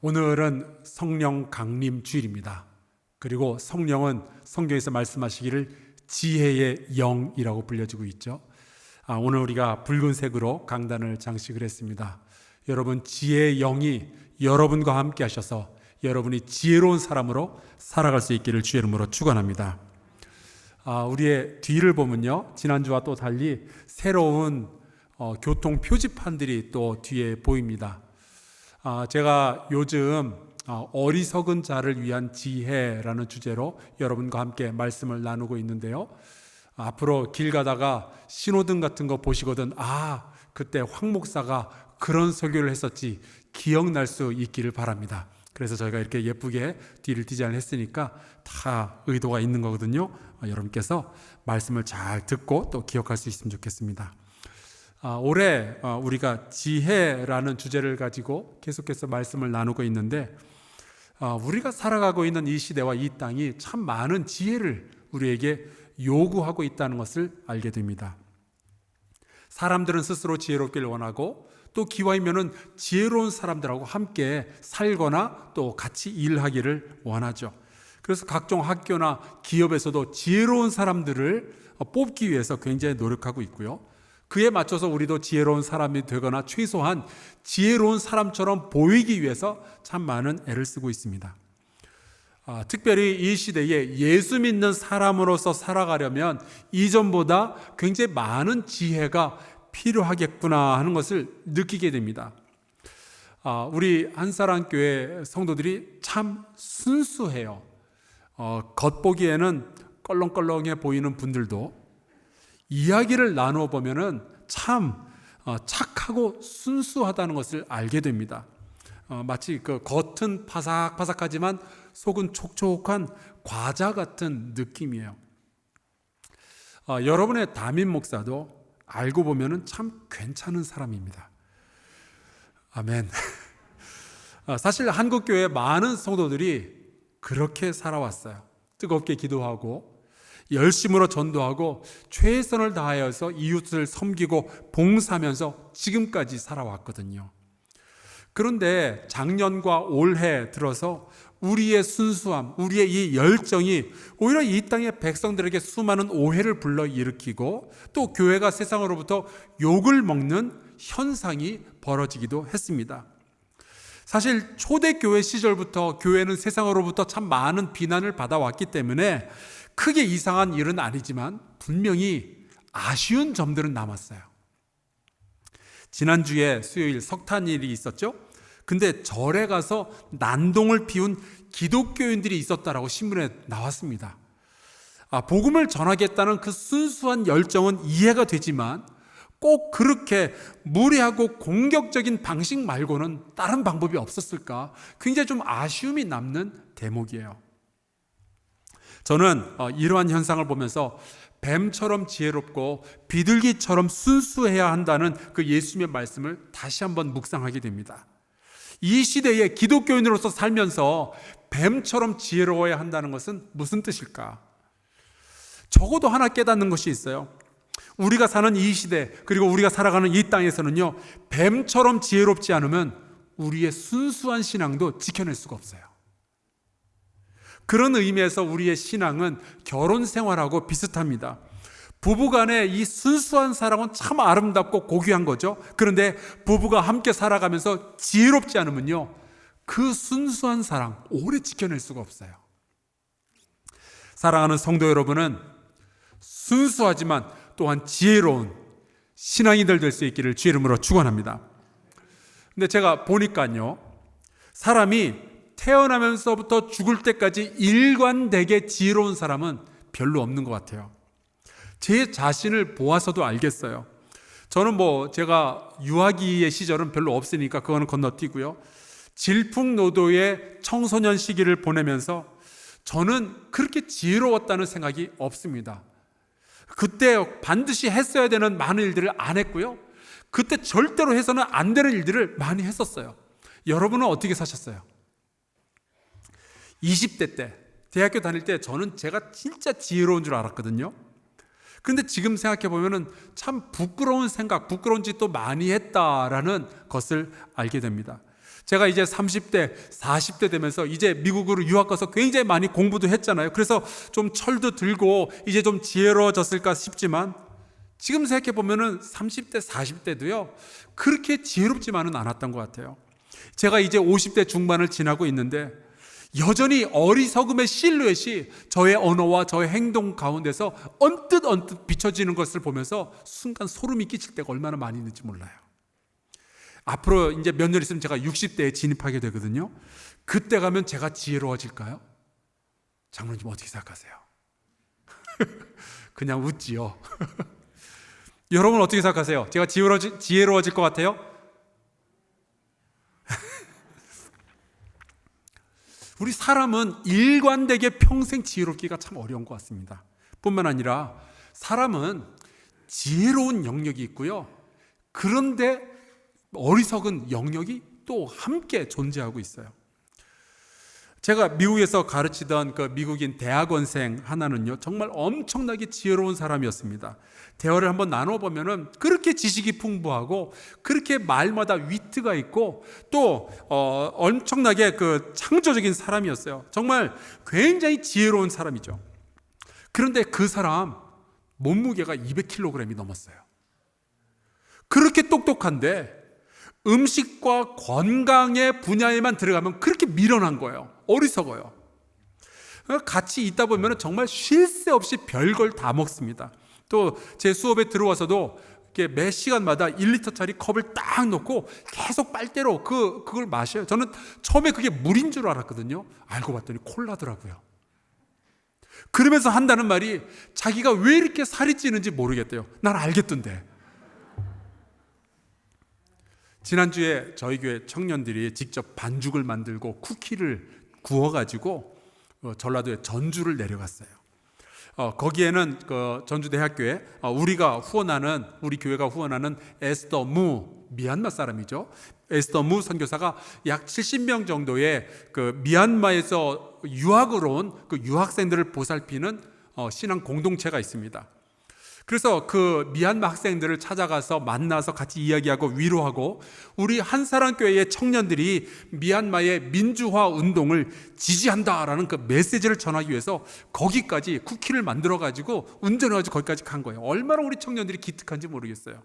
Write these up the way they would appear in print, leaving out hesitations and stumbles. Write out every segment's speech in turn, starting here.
오늘은 성령 강림 주일입니다. 그리고 성령은 성경에서 말씀하시기를 지혜의 영이라고 불려지고 있죠. 오늘 우리가 붉은색으로 강단을 장식을 했습니다. 여러분, 지혜의 영이 여러분과 함께 하셔서 여러분이 지혜로운 사람으로 살아갈 수 있기를 주의 이름으로 축원합니다. 우리의 뒤를 보면요, 지난주와 또 달리 새로운 교통 표지판들이 또 뒤에 보입니다. 제가 요즘 어리석은 자를 위한 지혜라는 주제로 여러분과 함께 말씀을 나누고 있는데요. 앞으로 길 가다가 신호등 같은 거 보시거든, 그때 황 목사가 그런 설교를 했었지, 기억날 수 있기를 바랍니다. 그래서 저희가 이렇게 예쁘게 뒤를 디자인했으니까 다 의도가 있는 거거든요. 여러분께서 말씀을 잘 듣고 또 기억할 수 있으면 좋겠습니다. 올해 우리가 지혜라는 주제를 가지고 계속해서 말씀을 나누고 있는데, 우리가 살아가고 있는 이 시대와 이 땅이 참 많은 지혜를 우리에게 요구하고 있다는 것을 알게 됩니다. 사람들은 스스로 지혜롭기를 원하고, 또 기왕이면은 지혜로운 사람들하고 함께 살거나 또 같이 일하기를 원하죠. 그래서 각종 학교나 기업에서도 지혜로운 사람들을 뽑기 위해서 굉장히 노력하고 있고요. 그에 맞춰서 우리도 지혜로운 사람이 되거나 최소한 지혜로운 사람처럼 보이기 위해서 참 많은 애를 쓰고 있습니다. 특별히 이 시대에 예수 믿는 사람으로서 살아가려면 이전보다 굉장히 많은 지혜가 필요하겠구나 하는 것을 느끼게 됩니다. 우리 한사랑교회 성도들이 참 순수해요. 겉보기에는 껄렁껄렁해 보이는 분들도 이야기를 나누어 보면은 참 착하고 순수하다는 것을 알게 됩니다. 마치 그 겉은 바삭바삭하지만 속은 촉촉한 과자 같은 느낌이에요. 여러분의 담임 목사도 알고 보면은 참 괜찮은 사람입니다. 아멘. 사실 한국교회 많은 성도들이 그렇게 살아왔어요. 뜨겁게 기도하고 열심으로 전도하고 최선을 다하여서 이웃을 섬기고 봉사하면서 지금까지 살아왔거든요. 그런데 작년과 올해 들어서 우리의 순수함, 우리의 이 열정이 오히려 이 땅의 백성들에게 수많은 오해를 불러일으키고, 또 교회가 세상으로부터 욕을 먹는 현상이 벌어지기도 했습니다. 사실 초대교회 시절부터 교회는 세상으로부터 참 많은 비난을 받아왔기 때문에 크게 이상한 일은 아니지만 분명히 아쉬운 점들은 남았어요. 지난주에 수요일 석탄일이 있었죠. 근데 절에 가서 난동을 피운 기독교인들이 있었다라고 신문에 나왔습니다. 복음을 전하겠다는 그 순수한 열정은 이해가 되지만 꼭 그렇게 무례하고 공격적인 방식 말고는 다른 방법이 없었을까? 굉장히 좀 아쉬움이 남는 대목이에요. 저는 이러한 현상을 보면서 뱀처럼 지혜롭고 비둘기처럼 순수해야 한다는 그 예수님의 말씀을 다시 한번 묵상하게 됩니다. 이 시대에 기독교인으로서 살면서 뱀처럼 지혜로워야 한다는 것은 무슨 뜻일까? 적어도 하나 깨닫는 것이 있어요. 우리가 사는 이 시대, 그리고 우리가 살아가는 이 땅에서는요, 뱀처럼 지혜롭지 않으면 우리의 순수한 신앙도 지켜낼 수가 없어요. 그런 의미에서 우리의 신앙은 결혼 생활하고 비슷합니다. 부부간의 이 순수한 사랑은 참 아름답고 고귀한 거죠. 그런데 부부가 함께 살아가면서 지혜롭지 않으면요, 그 순수한 사랑 오래 지켜낼 수가 없어요. 사랑하는 성도 여러분은 순수하지만 또한 지혜로운 신앙인들 될 수 있기를 주의 이름으로 축원합니다. 근데 제가 보니까요, 사람이 태어나면서부터 죽을 때까지 일관되게 지혜로운 사람은 별로 없는 것 같아요. 제 자신을 보아서도 알겠어요. 저는 제가 유아기의 시절은 별로 없으니까 그거는 건너뛰고요. 질풍노도의 청소년 시기를 보내면서 저는 그렇게 지혜로웠다는 생각이 없습니다. 그때 반드시 했어야 되는 많은 일들을 안 했고요. 그때 절대로 해서는 안 되는 일들을 많이 했었어요. 여러분은 어떻게 사셨어요? 20대 때, 대학교 다닐 때 저는 제가 진짜 지혜로운 줄 알았거든요. 그런데 지금 생각해 보면은 참 부끄러운 생각, 부끄러운 짓도 많이 했다라는 것을 알게 됩니다. 제가 이제 30대, 40대 되면서 이제 미국으로 유학 가서 굉장히 많이 공부도 했잖아요. 그래서 좀 철도 들고 이제 좀 지혜로워졌을까 싶지만 지금 생각해 보면은 30대, 40대도요, 그렇게 지혜롭지만은 않았던 것 같아요. 제가 이제 50대 중반을 지나고 있는데 여전히 어리석음의 실루엣이 저의 언어와 저의 행동 가운데서 언뜻 비춰지는 것을 보면서 순간 소름이 끼칠 때가 얼마나 많이 있는지 몰라요. 앞으로 이제 몇 년 있으면 제가 60대에 진입하게 되거든요. 그때 가면 제가 지혜로워질까요? 장로님 어떻게 생각하세요? 그냥 웃지요. 여러분 어떻게 생각하세요? 제가 지혜로워질 것 같아요? 우리 사람은 일관되게 평생 지혜롭기가 참 어려운 것 같습니다. 뿐만 아니라 사람은 지혜로운 영역이 있고요, 그런데 어리석은 영역이 또 함께 존재하고 있어요. 제가 미국에서 가르치던 그 미국인 대학원생 하나는요, 정말 엄청나게 지혜로운 사람이었습니다. 대화를 한번 나눠보면은 그렇게 지식이 풍부하고 그렇게 말마다 위트가 있고 또 엄청나게 그 창조적인 사람이었어요. 정말 굉장히 지혜로운 사람이죠. 그런데 그 사람 몸무게가 200kg이 넘었어요. 그렇게 똑똑한데 음식과 건강의 분야에만 들어가면 그렇게 미련한 거예요. 어리석어요. 같이 있다 보면 정말 쉴 새 없이 별걸 다 먹습니다. 또 제 수업에 들어와서도 매 시간마다 1리터짜리 컵을 딱 놓고 계속 빨대로 그걸 마셔요. 저는 처음에 그게 물인 줄 알았거든요. 알고 봤더니 콜라더라고요. 그러면서 한다는 말이 자기가 왜 이렇게 살이 찌는지 모르겠대요. 난 알겠던데. 지난주에 저희 교회 청년들이 직접 반죽을 만들고 쿠키를 구워가지고 전라도에 전주를 내려갔어요. 거기에는 그 전주대학교에 우리 교회가 후원하는 에스더 무, 미얀마 사람이죠. 에스더 무 선교사가 약 70명 정도의 그 미얀마에서 유학을 온 그 유학생들을 보살피는 신앙 공동체가 있습니다. 그래서 그 미얀마 학생들을 찾아가서 만나서 같이 이야기하고 위로하고, 우리 한사랑교회의 청년들이 미얀마의 민주화 운동을 지지한다라는 그 메시지를 전하기 위해서 거기까지 쿠키를 만들어가지고 운전해가지고 거기까지 간 거예요. 얼마나 우리 청년들이 기특한지 모르겠어요.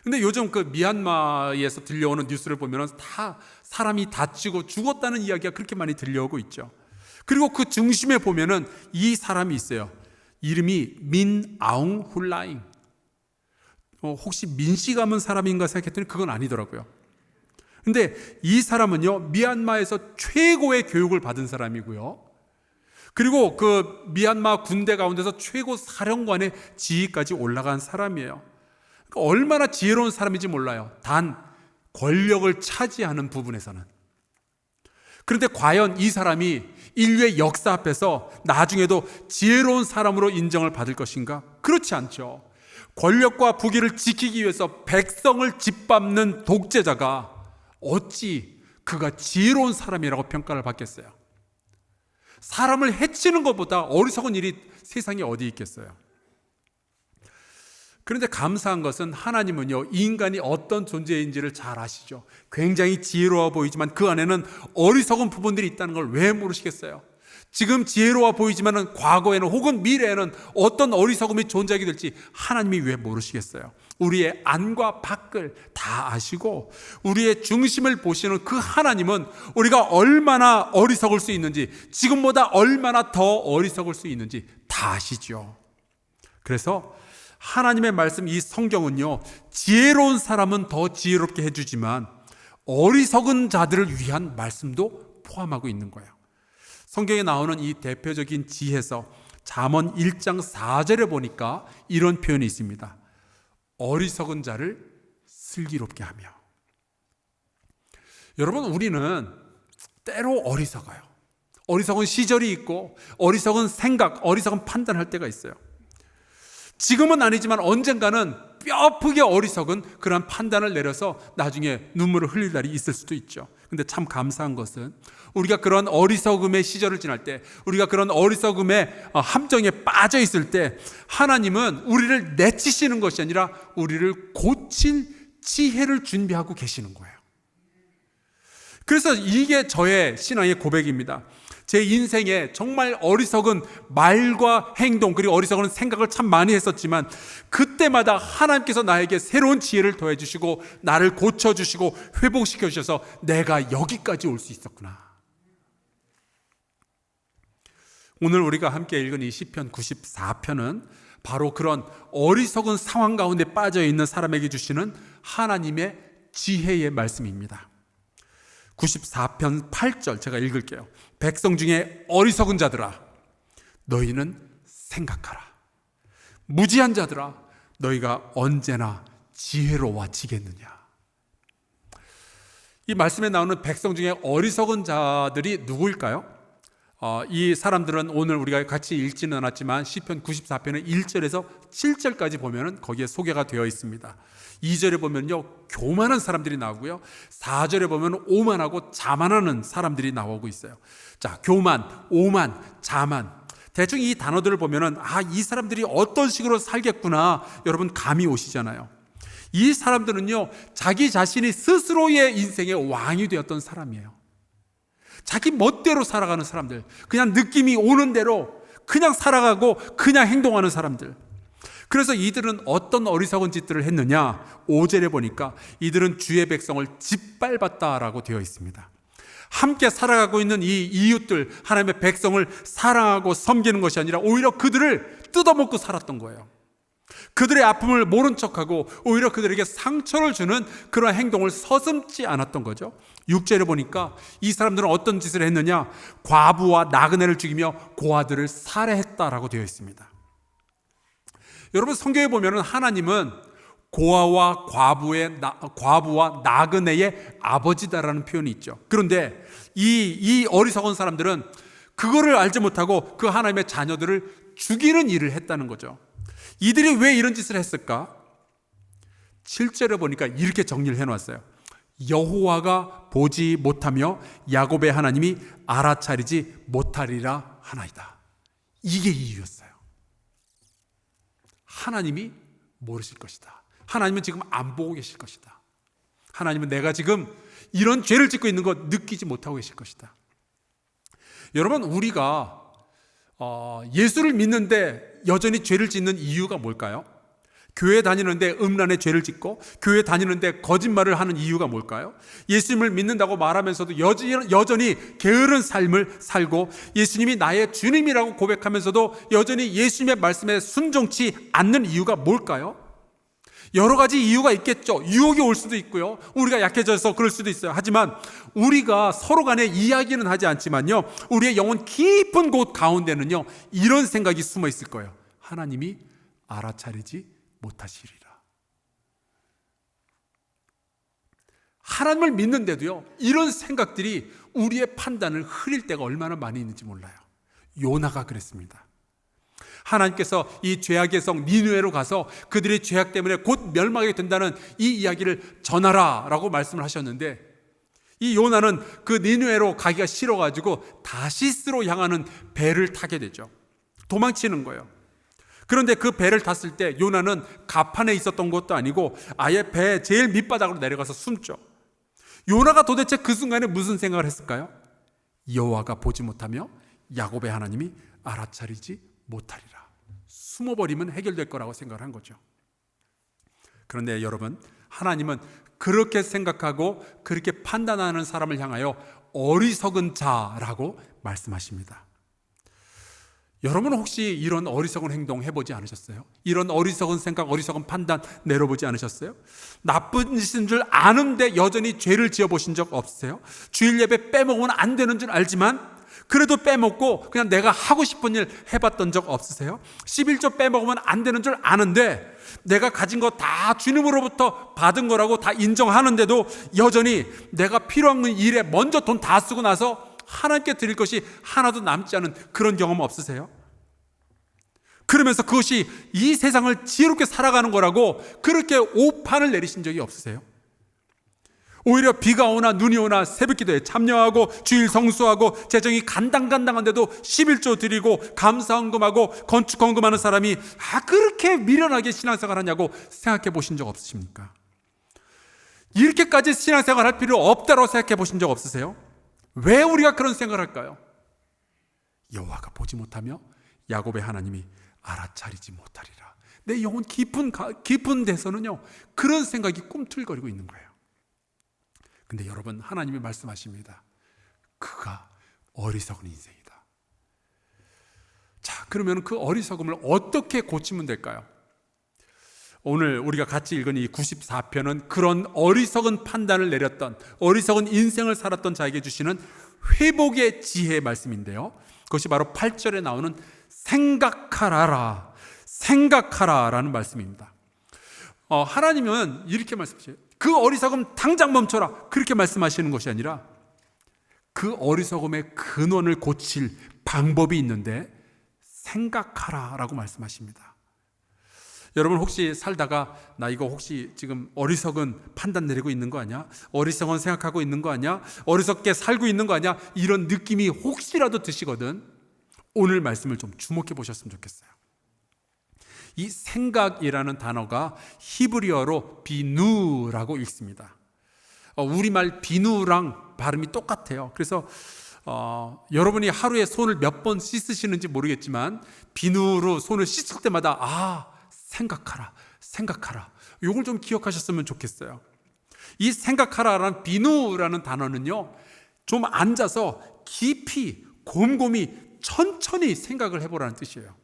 근데 요즘 그 미얀마에서 들려오는 뉴스를 보면 다 사람이 다치고 죽었다는 이야기가 그렇게 많이 들려오고 있죠. 그리고 그 중심에 보면은 이 사람이 있어요. 이름이 민 아웅 훌라잉. 혹시 민씨 가문 사람인가 생각했더니 그건 아니더라고요. 근데 이 사람은요, 미얀마에서 최고의 교육을 받은 사람이고요, 그리고 그 미얀마 군대 가운데서 최고 사령관의 지위까지 올라간 사람이에요. 그러니까 얼마나 지혜로운 사람인지 몰라요. 단 권력을 차지하는 부분에서는. 그런데 과연 이 사람이 인류의 역사 앞에서 나중에도 지혜로운 사람으로 인정을 받을 것인가? 그렇지 않죠. 권력과 부귀를 지키기 위해서 백성을 짓밟는 독재자가 어찌 그가 지혜로운 사람이라고 평가를 받겠어요? 사람을 해치는 것보다 어리석은 일이 세상에 어디 있겠어요? 그런데 감사한 것은 하나님은요, 인간이 어떤 존재인지를 잘 아시죠. 굉장히 지혜로워 보이지만 그 안에는 어리석은 부분들이 있다는 걸 왜 모르시겠어요? 지금 지혜로워 보이지만 과거에는 혹은 미래에는 어떤 어리석음이 존재하게 될지 하나님이 왜 모르시겠어요? 우리의 안과 밖을 다 아시고 우리의 중심을 보시는 그 하나님은 우리가 얼마나 어리석을 수 있는지, 지금보다 얼마나 더 어리석을 수 있는지 다 아시죠. 그래서 하나님의 말씀, 이 성경은요, 지혜로운 사람은 더 지혜롭게 해주지만 어리석은 자들을 위한 말씀도 포함하고 있는 거예요. 성경에 나오는 이 대표적인 지혜서 잠언 1장 4절에 보니까 이런 표현이 있습니다. 어리석은 자를 슬기롭게 하며. 여러분, 우리는 때로 어리석어요. 어리석은 시절이 있고 어리석은 생각, 어리석은 판단할 때가 있어요. 지금은 아니지만 언젠가는 뼈아프게 어리석은 그런 판단을 내려서 나중에 눈물을 흘릴 날이 있을 수도 있죠. 근데 참 감사한 것은 우리가 그런 어리석음의 시절을 지날 때, 우리가 그런 어리석음의 함정에 빠져 있을 때 하나님은 우리를 내치시는 것이 아니라 우리를 고칠 지혜를 준비하고 계시는 거예요. 그래서 이게 저의 신앙의 고백입니다. 제 인생에 정말 어리석은 말과 행동, 그리고 어리석은 생각을 참 많이 했었지만 그때마다 하나님께서 나에게 새로운 지혜를 더해 주시고 나를 고쳐 주시고 회복시켜 주셔서 내가 여기까지 올 수 있었구나. 오늘 우리가 함께 읽은 이 시편 94편은 바로 그런 어리석은 상황 가운데 빠져 있는 사람에게 주시는 하나님의 지혜의 말씀입니다. 94편 8절 제가 읽을게요. 백성 중에 어리석은 자들아, 너희는 생각하라. 무지한 자들아, 너희가 언제나 지혜로워지겠느냐. 이 말씀에 나오는 백성 중에 어리석은 자들이 누구일까요? 이 사람들은 오늘 우리가 같이 읽지는 않았지만 시편 94편의 1절에서 7절까지 보면 거기에 소개가 되어 있습니다. 2절에 보면요, 교만한 사람들이 나오고요, 4절에 보면 오만하고 자만하는 사람들이 나오고 있어요. 자, 교만, 오만, 자만, 대충 이 단어들을 보면은 이 사람들이 어떤 식으로 살겠구나 여러분 감이 오시잖아요. 이 사람들은요, 자기 자신이 스스로의 인생의 왕이 되었던 사람이에요. 자기 멋대로 살아가는 사람들, 그냥 느낌이 오는 대로 그냥 살아가고 그냥 행동하는 사람들. 그래서 이들은 어떤 어리석은 짓들을 했느냐, 5절에 보니까 이들은 주의 백성을 짓밟았다라고 되어 있습니다. 함께 살아가고 있는 이 이웃들, 하나님의 백성을 사랑하고 섬기는 것이 아니라 오히려 그들을 뜯어먹고 살았던 거예요. 그들의 아픔을 모른 척하고 오히려 그들에게 상처를 주는 그런 행동을 서슴지 않았던 거죠. 6절에 보니까 이 사람들은 어떤 짓을 했느냐, 과부와 나그네를 죽이며 고아들을 살해했다라고 되어 있습니다. 여러분, 성경에 보면 하나님은 고아와 과부와 나그네의 아버지다라는 표현이 있죠. 그런데 이 어리석은 사람들은 그거를 알지 못하고 그 하나님의 자녀들을 죽이는 일을 했다는 거죠. 이들이 왜 이런 짓을 했을까? 7절에 보니까 이렇게 정리를 해놨어요. 여호와가 보지 못하며 야곱의 하나님이 알아차리지 못하리라 하나이다. 이게 이유였어요. 하나님이 모르실 것이다. 하나님은 지금 안 보고 계실 것이다. 하나님은 내가 지금 이런 죄를 짓고 있는 것 느끼지 못하고 계실 것이다. 여러분, 우리가 예수를 믿는데 여전히 죄를 짓는 이유가 뭘까요? 교회 다니는데 음란의 죄를 짓고 교회 다니는데 거짓말을 하는 이유가 뭘까요? 예수님을 믿는다고 말하면서도 여전히 게으른 삶을 살고 예수님이 나의 주님이라고 고백하면서도 여전히 예수님의 말씀에 순종치 않는 이유가 뭘까요? 여러 가지 이유가 있겠죠. 유혹이 올 수도 있고요, 우리가 약해져서 그럴 수도 있어요. 하지만 우리가 서로 간에 이야기는 하지 않지만요, 우리의 영혼 깊은 곳 가운데는요, 이런 생각이 숨어 있을 거예요. 하나님이 알아차리지 못하시리라. 하나님을 믿는데도요, 이런 생각들이 우리의 판단을 흐릴 때가 얼마나 많이 있는지 몰라요. 요나가 그랬습니다. 하나님께서 이 죄악의 성 니느웨로 가서 그들의 죄악 때문에 곧 멸망하게 된다는 이 이야기를 전하라 라고 말씀을 하셨는데, 이 요나는 그 니느웨로 가기가 싫어가지고 다시스로 향하는 배를 타게 되죠. 도망치는 거예요. 그런데 그 배를 탔을 때 요나는 갑판에 있었던 것도 아니고 아예 배 제일 밑바닥으로 내려가서 숨죠. 요나가 도대체 그 순간에 무슨 생각을 했을까요? 여호와가 보지 못하며 야곱의 하나님이 알아차리지 못하리라. 숨어버리면 해결될 거라고 생각을 한 거죠. 그런데 여러분, 하나님은 그렇게 생각하고 그렇게 판단하는 사람을 향하여 어리석은 자라고 말씀하십니다. 여러분, 혹시 이런 어리석은 행동 해보지 않으셨어요? 이런 어리석은 생각, 어리석은 판단 내려보지 않으셨어요? 나쁜 짓인 줄 아는데 여전히 죄를 지어보신 적 없으세요? 주일 예배 빼먹으면 안 되는 줄 알지만 그래도 빼먹고 그냥 내가 하고 싶은 일 해봤던 적 없으세요? 11조 빼먹으면 안 되는 줄 아는데 내가 가진 거 다 주님으로부터 받은 거라고 다 인정하는데도 여전히 내가 필요한 일에 먼저 돈 다 쓰고 나서 하나님께 드릴 것이 하나도 남지 않은 그런 경험 없으세요? 그러면서 그것이 이 세상을 지혜롭게 살아가는 거라고 그렇게 오판을 내리신 적이 없으세요? 오히려 비가 오나 눈이 오나 새벽기도에 참여하고 주일 성수하고 재정이 간당간당한데도 11조 드리고 감사헌금하고 건축헌금하는 사람이 그렇게 미련하게 신앙생활 하냐고 생각해 보신 적 없으십니까? 이렇게까지 신앙생활 할 필요 없다고 생각해 보신 적 없으세요? 왜 우리가 그런 생각을 할까요? 여호와가 보지 못하며 야곱의 하나님이 알아차리지 못하리라. 내 영혼 깊은 데서는요, 그런 생각이 꿈틀거리고 있는 거예요. 근데 여러분, 하나님이 말씀하십니다. 그가 어리석은 인생이다. 자, 그러면 그 어리석음을 어떻게 고치면 될까요? 오늘 우리가 같이 읽은 이 94편은 그런 어리석은 판단을 내렸던, 어리석은 인생을 살았던 자에게 주시는 회복의 지혜의 말씀인데요, 그것이 바로 8절에 나오는 생각하라 라는 말씀입니다. 하나님은 이렇게 말씀하세요. 그 어리석음 당장 멈춰라, 그렇게 말씀하시는 것이 아니라 그 어리석음의 근원을 고칠 방법이 있는데 생각하라 라고 말씀하십니다. 여러분, 혹시 살다가 나 이거 혹시 지금 어리석은 판단 내리고 있는 거 아니야? 어리석은 생각하고 있는 거 아니야? 어리석게 살고 있는 거 아니야? 이런 느낌이 혹시라도 드시거든 오늘 말씀을 좀 주목해 보셨으면 좋겠어요. 이 생각이라는 단어가 히브리어로 비누라고 읽습니다. 우리말 비누랑 발음이 똑같아요. 그래서 여러분이 하루에 손을 몇 번 씻으시는지 모르겠지만 비누로 손을 씻을 때마다 생각하라. 이걸 좀 기억하셨으면 좋겠어요. 이 생각하라라는 비누라는 단어는요, 좀 앉아서 깊이 곰곰이 천천히 생각을 해보라는 뜻이에요.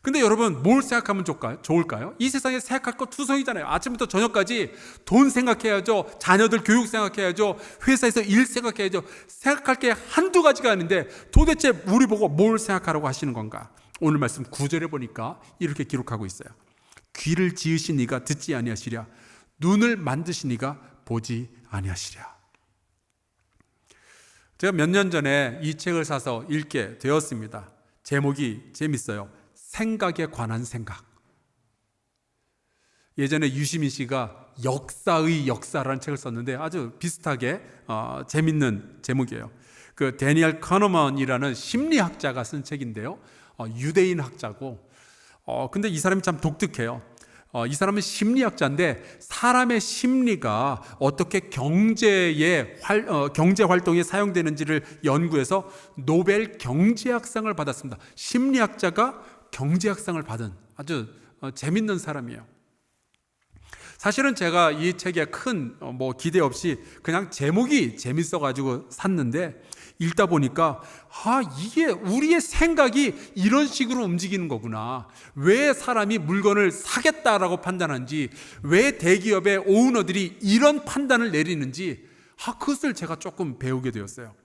근데 여러분, 뭘 생각하면 좋을까요? 이 세상에 생각할 거 투성이잖아요. 아침부터 저녁까지 돈 생각해야죠, 자녀들 교육 생각해야죠, 회사에서 일 생각해야죠. 생각할 게 한두 가지가 아닌데 도대체 우리 보고 뭘 생각하라고 하시는 건가? 오늘 말씀 9절에 보니까 이렇게 기록하고 있어요. 귀를 지으신 이가 듣지 아니하시랴, 눈을 만드신 이가 보지 아니하시랴. 제가 몇 년 전에 이 책을 사서 읽게 되었습니다. 제목이 재밌어요. 생각에 관한 생각. 예전에 유시민 씨가 역사의 역사라는 책을 썼는데 아주 비슷하게 재밌는 제목이에요. 그 데니얼 커너먼이라는 심리학자가 쓴 책인데요, 유대인 학자고, 근데 이 사람이 참 독특해요. 이 사람은 심리학자인데 사람의 심리가 어떻게 경제 활동에 사용되는지를 연구해서 노벨 경제학상을 받았습니다. 심리학자가 경제학상을 받은 아주 재밌는 사람이에요. 사실은 제가 이 책에 큰 기대 없이 그냥 제목이 재밌어가지고 샀는데 읽다 보니까 이게 우리의 생각이 이런 식으로 움직이는 거구나. 왜 사람이 물건을 사겠다라고 판단하는지, 왜 대기업의 오너들이 이런 판단을 내리는지 그것을 제가 조금 배우게 되었어요.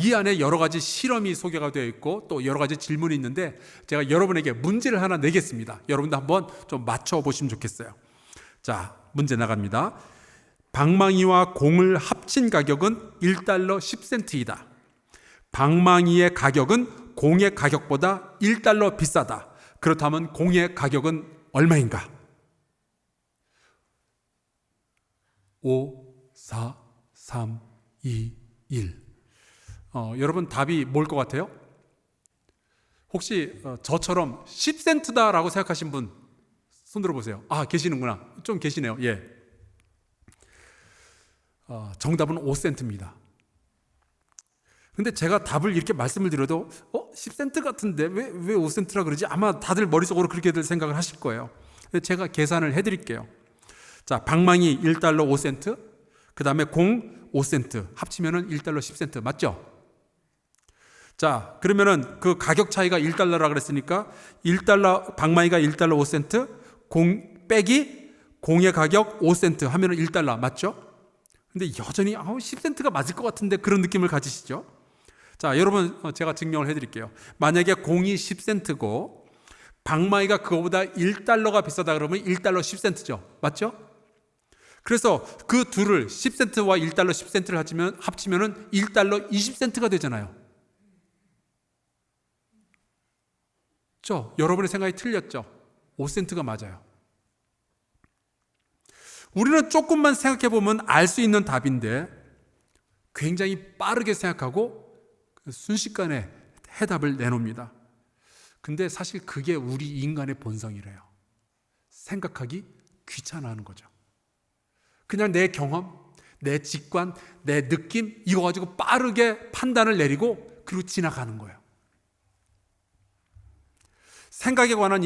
이 안에 여러 가지 실험이 소개가 되어 있고 또 여러 가지 질문이 있는데 제가 여러분에게 문제를 하나 내겠습니다. 여러분도 한번 좀 맞춰보시면 좋겠어요. 자, 문제 나갑니다. 방망이와 공을 합친 가격은 1달러 10센트이다. 방망이의 가격은 공의 가격보다 1달러 비싸다. 그렇다면 공의 가격은 얼마인가? 5, 4, 3, 2, 1. 여러분, 답이 뭘 것 같아요? 혹시 저처럼 10센트다라고 생각하신 분 손 들어보세요. 계시는구나. 좀 계시네요. 예. 정답은 5센트입니다. 근데 제가 답을 이렇게 말씀을 드려도 10센트 같은데 왜 5센트라 그러지? 아마 다들 머릿속으로 그렇게들 생각을 하실 거예요. 제가 계산을 해드릴게요. 자, 방망이 1달러 5센트, 그 다음에 공 5센트 합치면은 1달러 10센트 맞죠? 자, 그러면은 그 가격 차이가 1달러라 그랬으니까 1달러, 방망이가 1달러 5센트, 공 빼기 공의 가격 5센트 하면은 1달러 맞죠? 근데 여전히 10센트가 맞을 것 같은데 그런 느낌을 가지시죠? 자, 여러분, 제가 증명을 해드릴게요. 만약에 공이 10센트고 방망이가 그거보다 1달러가 비싸다 그러면 1달러 10센트죠. 맞죠? 그래서 그 둘을 10센트와 1달러 10센트를 합치면은 1달러 20센트가 되잖아요. 여러분의 생각이 틀렸죠? 5센트가 맞아요. 우리는 조금만 생각해 보면 알 수 있는 답인데 굉장히 빠르게 생각하고 순식간에 해답을 내놓습니다. 근데 사실 그게 우리 인간의 본성이래요. 생각하기 귀찮아하는 거죠. 그냥 내 경험, 내 직관, 내 느낌 이거 가지고 빠르게 판단을 내리고 그리고 지나가는 거예요. 생각에 관한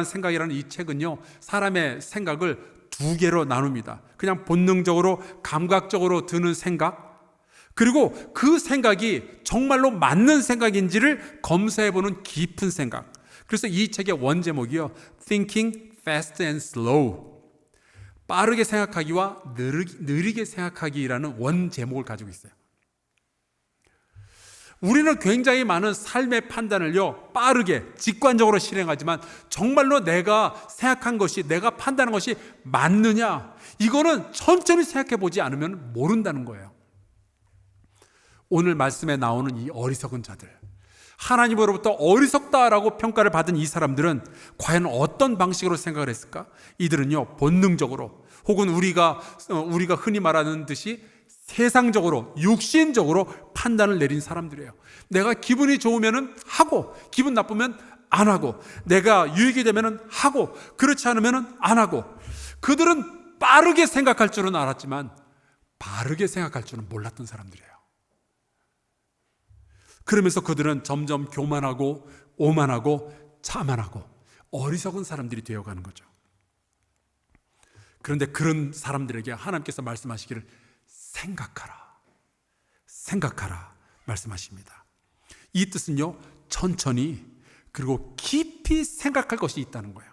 생각이라는 이 책은요, 사람의 생각을 두 개로 나눕니다. 그냥 본능적으로 감각적으로 드는 생각, 그리고 그 생각이 정말로 맞는 생각인지를 검사해보는 깊은 생각. 그래서 이 책의 원제목이요, Thinking Fast and Slow, 빠르게 생각하기와 느리게 생각하기라는 원제목을 가지고 있어요. 우리는 굉장히 많은 삶의 판단을요, 빠르게 직관적으로 실행하지만 정말로 내가 생각한 것이, 내가 판단한 것이 맞느냐, 이거는 천천히 생각해 보지 않으면 모른다는 거예요. 오늘 말씀에 나오는 이 어리석은 자들, 하나님으로부터 어리석다라고 평가를 받은 이 사람들은 과연 어떤 방식으로 생각을 했을까? 이들은요, 본능적으로 혹은 우리가 흔히 말하는 듯이 세상적으로, 육신적으로 판단을 내린 사람들이에요. 내가 기분이 좋으면 하고, 기분 나쁘면 안 하고, 내가 유익이 되면 하고, 그렇지 않으면 안 하고. 그들은 빠르게 생각할 줄은 알았지만 바르게 생각할 줄은 몰랐던 사람들이에요. 그러면서 그들은 점점 교만하고 오만하고 자만하고 어리석은 사람들이 되어가는 거죠. 그런데 그런 사람들에게 하나님께서 말씀하시기를 생각하라 말씀하십니다. 이 뜻은요, 천천히 그리고 깊이 생각할 것이 있다는 거예요.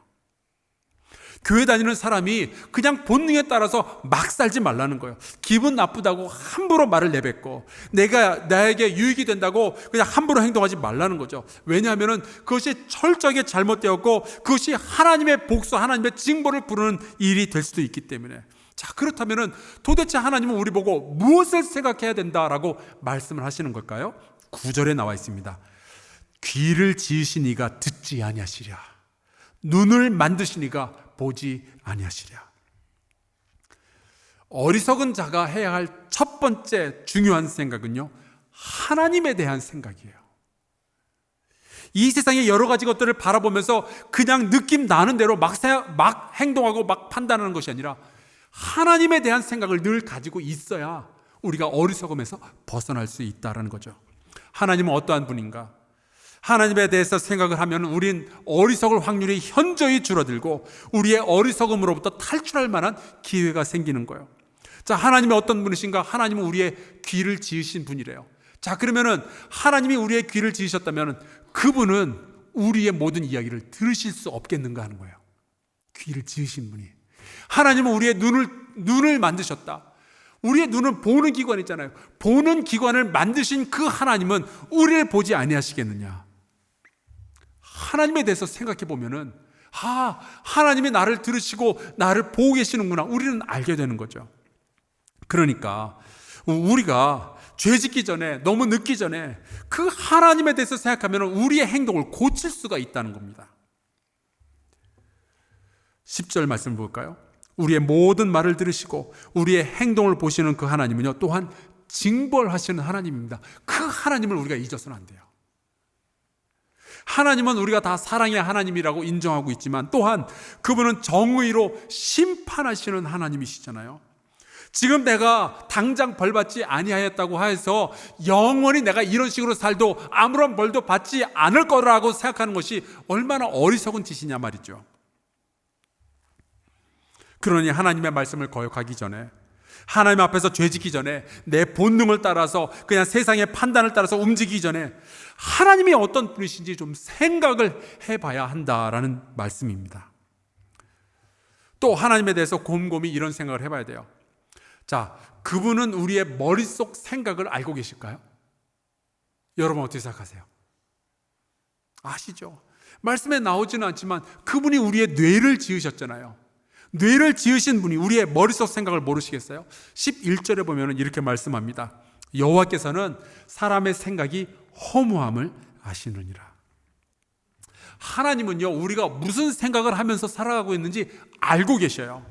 교회 다니는 사람이 그냥 본능에 따라서 막 살지 말라는 거예요. 기분 나쁘다고 함부로 말을 내뱉고 나에게 유익이 된다고 그냥 함부로 행동하지 말라는 거죠. 왜냐하면 그것이 철저하게 잘못되었고 그것이 하나님의 복수, 하나님의 징벌을 부르는 일이 될 수도 있기 때문에. 자, 그렇다면 도대체 하나님은 우리 보고 무엇을 생각해야 된다라고 말씀을 하시는 걸까요? 9절에 나와 있습니다. 귀를 지으신 이가 듣지 아니하시랴, 눈을 만드신 이가 보지 아니하시랴. 어리석은 자가 해야 할 첫 번째 중요한 생각은요, 하나님에 대한 생각이에요. 이 세상의 여러 가지 것들을 바라보면서 그냥 느낌 나는 대로 막 행동하고 막 판단하는 것이 아니라 하나님에 대한 생각을 늘 가지고 있어야 우리가 어리석음에서 벗어날 수 있다는 거죠. 하나님은 어떠한 분인가? 하나님에 대해서 생각을 하면 우린 어리석을 확률이 현저히 줄어들고 우리의 어리석음으로부터 탈출할 만한 기회가 생기는 거예요. 자, 하나님이 어떤 분이신가? 하나님은 우리의 귀를 지으신 분이래요. 자, 그러면은 하나님이 우리의 귀를 지으셨다면 그분은 우리의 모든 이야기를 들으실 수 없겠는가 하는 거예요. 귀를 지으신 분이. 하나님은 우리의 눈을 만드셨다. 우리의 눈은 보는 기관이잖아요. 보는 기관을 만드신 그 하나님은 우리를 보지 아니하시겠느냐? 하나님에 대해서 생각해 보면은, 하나님이 나를 들으시고 나를 보고 계시는구나, 우리는 알게 되는 거죠. 그러니까 우리가 죄 짓기 전에, 너무 늦기 전에 그 하나님에 대해서 생각하면 우리의 행동을 고칠 수가 있다는 겁니다. 10절 말씀 볼까요? 우리의 모든 말을 들으시고 우리의 행동을 보시는 그 하나님은요, 또한 징벌하시는 하나님입니다. 그 하나님을 우리가 잊어서는 안 돼요. 하나님은 우리가 다 사랑의 하나님이라고 인정하고 있지만 또한 그분은 정의로 심판하시는 하나님이시잖아요. 지금 내가 당장 벌받지 아니하였다고 해서 영원히 내가 이런 식으로 살도 아무런 벌도 받지 않을 거라고 생각하는 것이 얼마나 어리석은 짓이냐 말이죠. 그러니 하나님의 말씀을 거역하기 전에, 하나님 앞에서 죄짓기 전에, 내 본능을 따라서 그냥 세상의 판단을 따라서 움직이기 전에 하나님이 어떤 분이신지 좀 생각을 해봐야 한다라는 말씀입니다. 또 하나님에 대해서 곰곰이 이런 생각을 해봐야 돼요. 자, 그분은 우리의 머릿속 생각을 알고 계실까요? 여러분 어떻게 생각하세요? 아시죠? 말씀에 나오지는 않지만 그분이 우리의 뇌를 지으셨잖아요. 뇌를 지으신 분이 우리의 머릿속 생각을 모르시겠어요? 11절에 보면 이렇게 말씀합니다. 여호와께서는 사람의 생각이 허무함을 아시느니라. 하나님은요, 우리가 무슨 생각을 하면서 살아가고 있는지 알고 계셔요.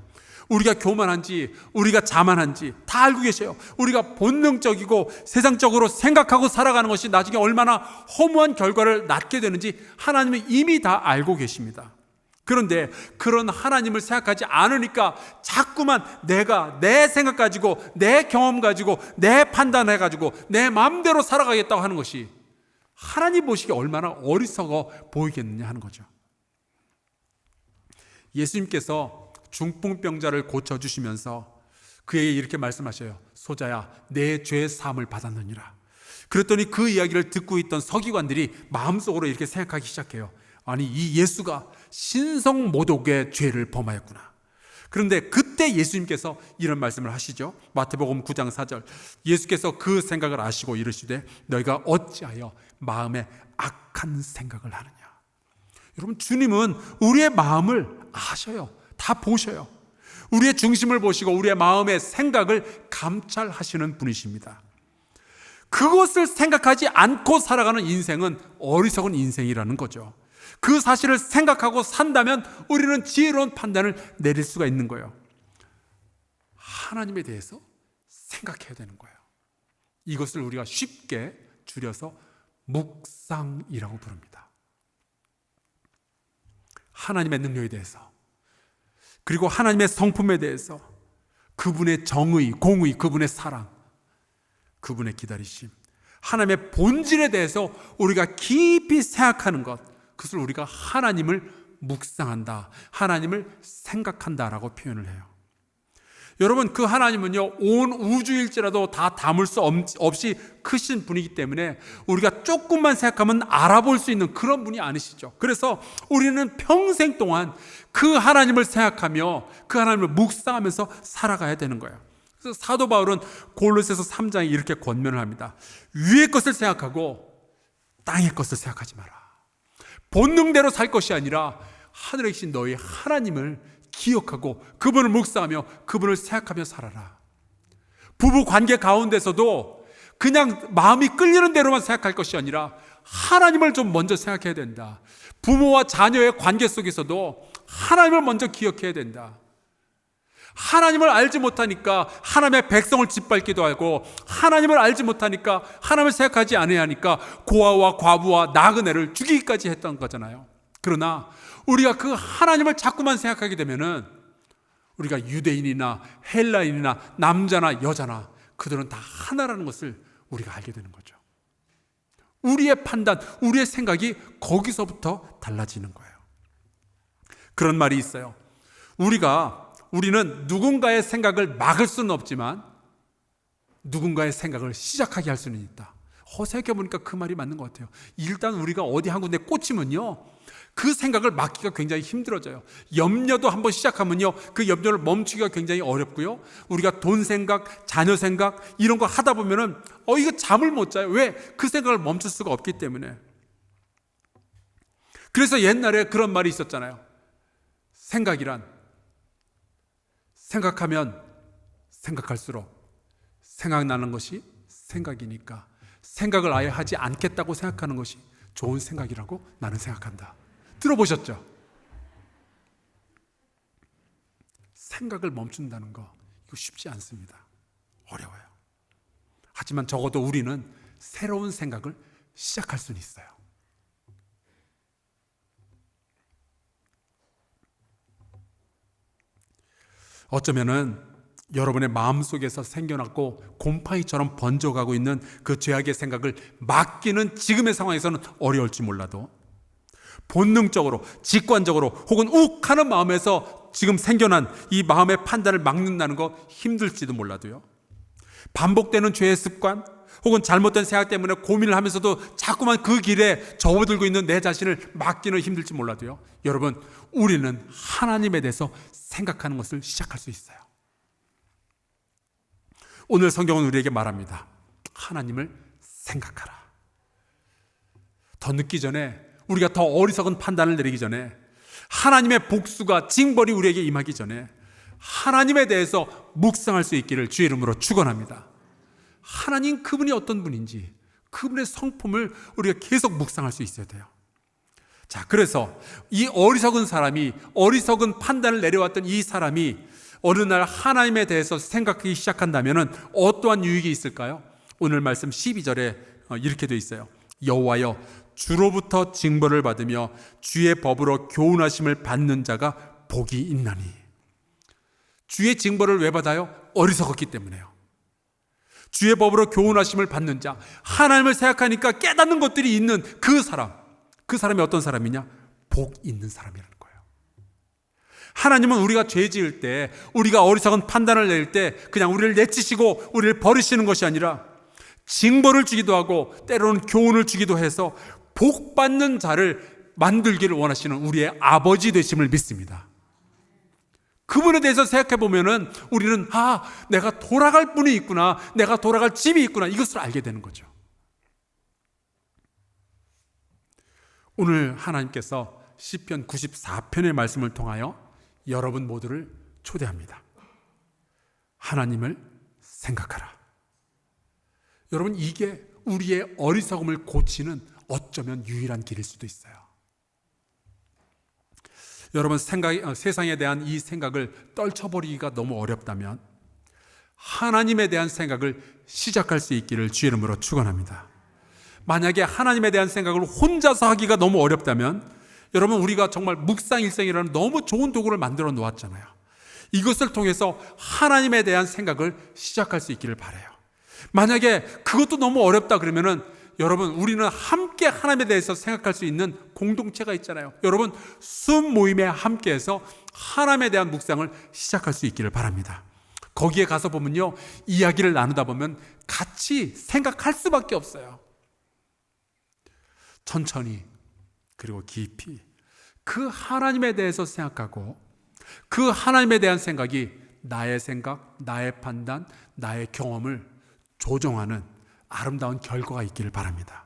우리가 교만한지 우리가 자만한지 다 알고 계셔요. 우리가 본능적이고 세상적으로 생각하고 살아가는 것이 나중에 얼마나 허무한 결과를 낳게 되는지 하나님은 이미 다 알고 계십니다. 그런데 그런 하나님을 생각하지 않으니까 자꾸만 내가 내 생각 가지고, 내 경험 가지고, 내 판단해 가지고 내 마음대로 살아가겠다고 하는 것이 하나님 보시기에 얼마나 어리석어 보이겠느냐 하는 거죠. 예수님께서 중풍병자를 고쳐주시면서 그에게 이렇게 말씀하셔요. 소자야, 내 죄의 사함을 받았느니라. 그랬더니 그 이야기를 듣고 있던 서기관들이 마음속으로 이렇게 생각하기 시작해요. 아니, 이 예수가 신성모독의 죄를 범하였구나. 그런데 그때 예수님께서 이런 말씀을 하시죠. 마태복음 9장 4절, 예수께서 그 생각을 아시고 이르시되 너희가 어찌하여 마음에 악한 생각을 하느냐. 여러분, 주님은 우리의 마음을 아셔요. 다 보셔요. 우리의 중심을 보시고 우리의 마음의 생각을 감찰하시는 분이십니다. 그것을 생각하지 않고 살아가는 인생은 어리석은 인생이라는 거죠. 그 사실을 생각하고 산다면 우리는 지혜로운 판단을 내릴 수가 있는 거예요. 하나님에 대해서 생각해야 되는 거예요. 이것을 우리가 쉽게 줄여서 묵상이라고 부릅니다. 하나님의 능력에 대해서, 그리고 하나님의 성품에 대해서, 그분의 정의, 공의, 그분의 사랑, 그분의 기다리심, 하나님의 본질에 대해서 우리가 깊이 생각하는 것, 그것을 우리가 하나님을 묵상한다, 하나님을 생각한다라고 표현을 해요. 여러분, 그 하나님은요, 온 우주일지라도 다 담을 수 없이 크신 분이기 때문에 우리가 조금만 생각하면 알아볼 수 있는 그런 분이 아니시죠. 그래서 우리는 평생 동안 그 하나님을 생각하며 그 하나님을 묵상하면서 살아가야 되는 거예요. 그래서 사도 바울은 골로새서 3장에 이렇게 권면을 합니다. 위의 것을 생각하고 땅의 것을 생각하지 마라. 본능대로 살 것이 아니라 하늘에 계신 너희 하나님을 기억하고 그분을 묵상하며 그분을 생각하며 살아라. 부부 관계 가운데서도 그냥 마음이 끌리는 대로만 생각할 것이 아니라 하나님을 좀 먼저 생각해야 된다. 부모와 자녀의 관계 속에서도 하나님을 먼저 기억해야 된다. 하나님을 알지 못하니까 하나님의 백성을 짓밟기도 하고, 하나님을 알지 못하니까 하나님을 생각하지 않아야 하니까 고아와 과부와 나그네를 죽이기까지 했던 거잖아요. 그러나 우리가 그 하나님을 자꾸만 생각하게 되면은 우리가 유대인이나 헬라인이나 남자나 여자나 그들은 다 하나라는 것을 우리가 알게 되는 거죠. 우리의 판단, 우리의 생각이 거기서부터 달라지는 거예요. 그런 말이 있어요. 우리는 누군가의 생각을 막을 수는 없지만 누군가의 생각을 시작하게 할 수는 있다. 생각해보니까 그 말이 맞는 것 같아요. 일단 우리가 어디 한 군데 꽂히면요, 그 생각을 막기가 굉장히 힘들어져요. 염려도 한번 시작하면요, 그 염려를 멈추기가 굉장히 어렵고요. 우리가 돈 생각, 자녀 생각 이런 거 하다 보면은 이거 잠을 못 자요. 왜? 그 생각을 멈출 수가 없기 때문에. 그래서 옛날에 그런 말이 있었잖아요. 생각하면 생각할수록 생각나는 것이 생각이니까 생각을 아예 하지 않겠다고 생각하는 것이 좋은 생각이라고 나는 생각한다. 들어보셨죠? 생각을 멈춘다는 거, 이거 쉽지 않습니다. 어려워요. 하지만 적어도 우리는 새로운 생각을 시작할 수는 있어요. 어쩌면은 여러분의 마음속에서 생겨났고 곰팡이처럼 번져가고 있는 그 죄악의 생각을 막기는 지금의 상황에서는 어려울지 몰라도 본능적으로, 직관적으로 혹은 욱하는 마음에서 지금 생겨난 이 마음의 판단을 막는다는 거 힘들지도 몰라도요, 반복되는 죄의 습관 혹은 잘못된 생각 때문에 고민을 하면서도 자꾸만 그 길에 접어들고 있는 내 자신을 막기는 힘들지 몰라도요, 여러분, 우리는 하나님에 대해서 생각하는 것을 시작할 수 있어요. 오늘 성경은 우리에게 말합니다. 하나님을 생각하라. 더 늦기 전에, 우리가 더 어리석은 판단을 내리기 전에, 하나님의 복수가, 징벌이 우리에게 임하기 전에 하나님에 대해서 묵상할 수 있기를 주의 이름으로 축원합니다. 하나님, 그분이 어떤 분인지, 그분의 성품을 우리가 계속 묵상할 수 있어야 돼요. 자, 그래서 이 어리석은 판단을 내려왔던 이 사람이 어느 날 하나님에 대해서 생각하기 시작한다면 어떠한 유익이 있을까요? 오늘 말씀 12절에 이렇게 되어 있어요. 여호와여, 주로부터 징벌을 받으며 주의 법으로 교훈하심을 받는 자가 복이 있나니. 주의 징벌을 왜 받아요? 어리석었기 때문에요. 주의 법으로 교훈하심을 받는 자, 하나님을 생각하니까 깨닫는 것들이 있는 그 사람이 어떤 사람이냐? 복 있는 사람이라는 거예요. 하나님은 우리가 죄 지을 때, 우리가 어리석은 판단을 낼 때 그냥 우리를 내치시고 우리를 버리시는 것이 아니라 징벌을 주기도 하고 때로는 교훈을 주기도 해서 복 받는 자를 만들기를 원하시는 우리의 아버지 되심을 믿습니다. 그분에 대해서 생각해 보면은 우리는 내가 돌아갈 분이 있구나, 내가 돌아갈 집이 있구나, 이것을 알게 되는 거죠. 오늘 하나님께서 시편 94편의 말씀을 통하여 여러분 모두를 초대합니다. 하나님을 생각하라. 여러분, 이게 우리의 어리석음을 고치는 어쩌면 유일한 길일 수도 있어요. 여러분, 세상에 대한 이 생각을 떨쳐버리기가 너무 어렵다면 하나님에 대한 생각을 시작할 수 있기를 주의 이름으로 축원합니다. 만약에 하나님에 대한 생각을 혼자서 하기가 너무 어렵다면 여러분, 우리가 정말 묵상일생이라는 너무 좋은 도구를 만들어 놓았잖아요. 이것을 통해서 하나님에 대한 생각을 시작할 수 있기를 바라요. 만약에 그것도 너무 어렵다 그러면은 여러분, 우리는 함께 하나님에 대해서 생각할 수 있는 공동체가 있잖아요. 여러분, 숨 모임에 함께해서 하나님에 대한 묵상을 시작할 수 있기를 바랍니다. 거기에 가서 보면요, 이야기를 나누다 보면 같이 생각할 수밖에 없어요. 천천히, 그리고 깊이 그 하나님에 대해서 생각하고 그 하나님에 대한 생각이 나의 생각, 나의 판단, 나의 경험을 조정하는 아름다운 결과가 있기를 바랍니다.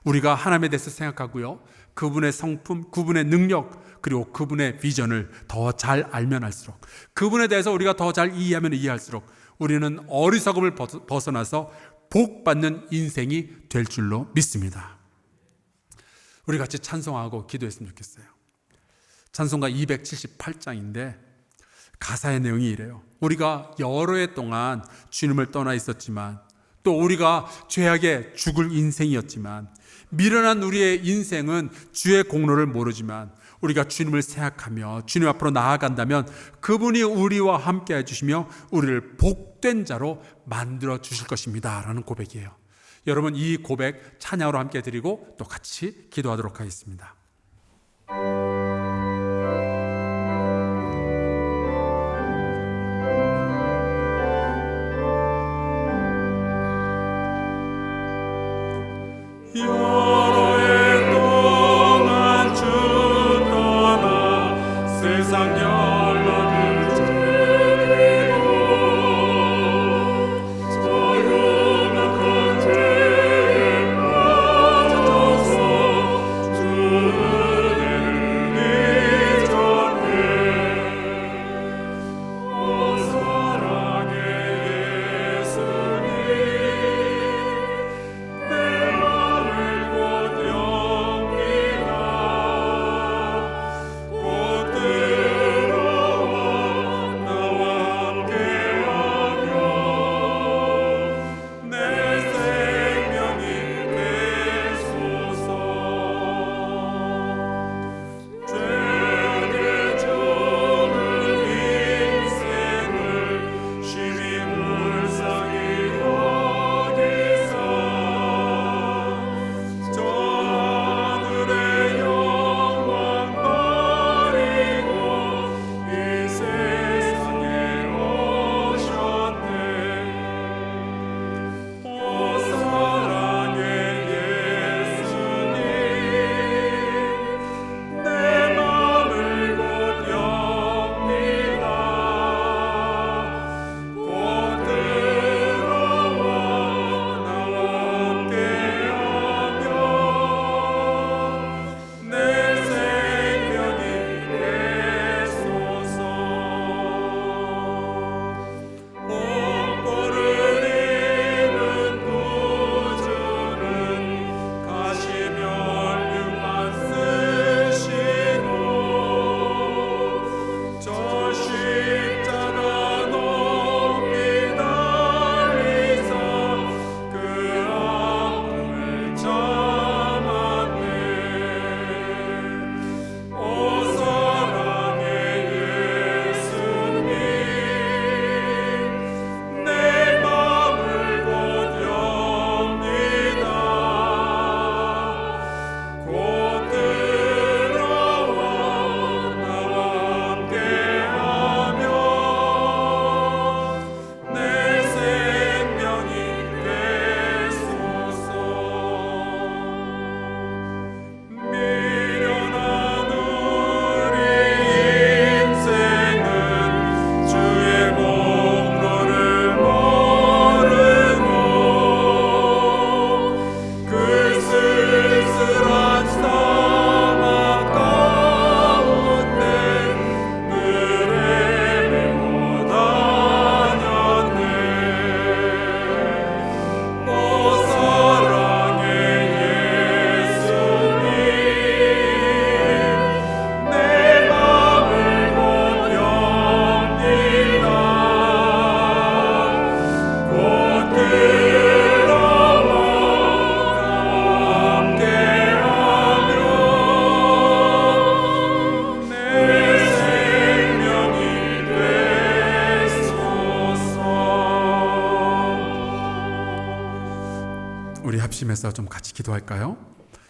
우리가 하나님에 대해서 생각하고요, 그분의 성품, 그분의 능력, 그리고 그분의 비전을 더 잘 알면 알수록, 그분에 대해서 우리가 더 잘 이해하면 이해할수록 우리는 어리석음을 벗어나서 복 받는 인생이 될 줄로 믿습니다. 우리 같이 찬송하고 기도했으면 좋겠어요. 찬송가 278장인데 가사의 내용이 이래요. 우리가 여러 해 동안 주님을 떠나 있었지만, 또 우리가 죄악에 죽을 인생이었지만, 미련한 우리의 인생은 주의 공로를 모르지만 우리가 주님을 생각하며 주님 앞으로 나아간다면 그분이 우리와 함께 해주시며 우리를 복된 자로 만들어 주실 것입니다 라는 고백이에요. 여러분, 이 고백 찬양으로 함께 드리고 또 같이 기도하도록 하겠습니다. 여러 해 동안 주 떠나 세상 연락을 지키고 자유낙한 죄에 빠져서 주 은혜를 우리 합심해서 좀 같이 기도할까요?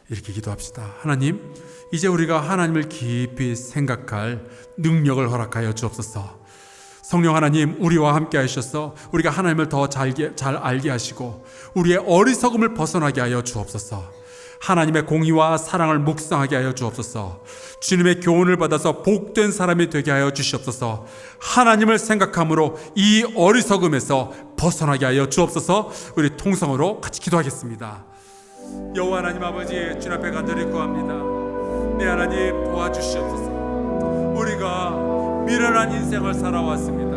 이렇게 기도합시다. 하나님, 이제 우리가 하나님을 깊이 생각할 능력을 허락하여 주옵소서. 성령 하나님, 우리와 함께 하셔서 우리가 하나님을 더 잘 알게 하시고 우리의 어리석음을 벗어나게 하여 주옵소서. 하나님의 공의와 사랑을 묵상하게 하여 주옵소서. 주님의 교훈을 받아서 복된 사람이 되게 하여 주시옵소서. 하나님을 생각함으로 이 어리석음에서 벗어나게 하여 주옵소서. 우리 통성으로 같이 기도하겠습니다. 여호와 하나님 아버지, 주님 앞에 간절히 구합니다. 네 하나님, 도와주시옵소서. 우리가 미련한 인생을 살아왔습니다.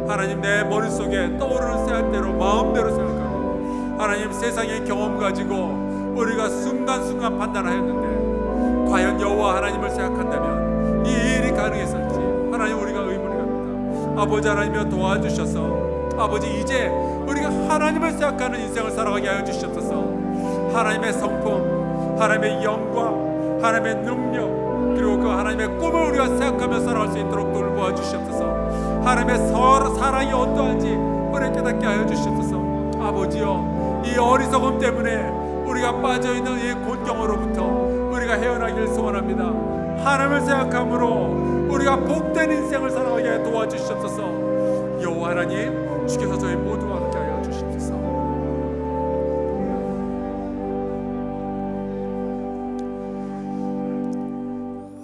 하나님, 내 머릿속에 떠오르는 생각대로 마음대로 생각하고 하나님, 세상의 경험 가지고 우리가 순간순간 판단하였는데 과연 여호와 하나님을 생각한다면 이 일이 가능했을지 하나님, 우리가 의문이 갑니다. 아버지 하나님여, 도와주셔서 아버지, 이제 우리가 하나님을 생각하는 인생을 살아가게 하여 주시옵소서. 하나님의 성품, 하나님의 영광, 하나님의 능력, 그리고 그 하나님의 꿈을 우리가 생각하며 살아갈 수 있도록 돌보아 주시옵소서. 하나님의 사랑이 어떠한지 우리에게 깨닫게 하여 주시옵소서. 아버지여, 이 어리석음 때문에 우리가 빠져있는 이 곤경으로부터 우리가 헤어나기를 소원합니다. 하나님을 생각함으로 우리가 복된 인생을 살아가게 도와주시옵소서. 여호와 하나님, 주께서 저희 모두와 함께 하여 주시옵소서.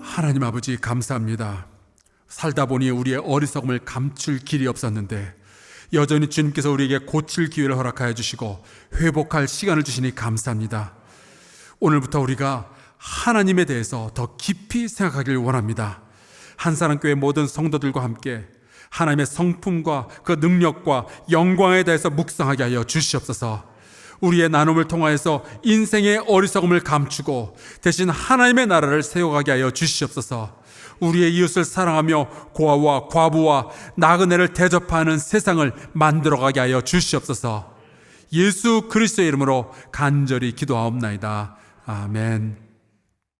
하나님 아버지, 감사합니다. 살다 보니 우리의 어리석음을 감출 길이 없었는데 여전히 주님께서 우리에게 고칠 기회를 허락하여 주시고 회복할 시간을 주시니 감사합니다. 오늘부터 우리가 하나님에 대해서 더 깊이 생각하기를 원합니다. 한사랑교회 모든 성도들과 함께 하나님의 성품과 그 능력과 영광에 대해서 묵상하게 하여 주시옵소서. 우리의 나눔을 통하여서 인생의 어리석음을 감추고 대신 하나님의 나라를 세워가게 하여 주시옵소서. 우리의 이웃을 사랑하며 고아와 과부와 나그네를 대접하는 세상을 만들어가게 하여 주시옵소서. 예수 그리스도의 이름으로 간절히 기도하옵나이다. 아멘.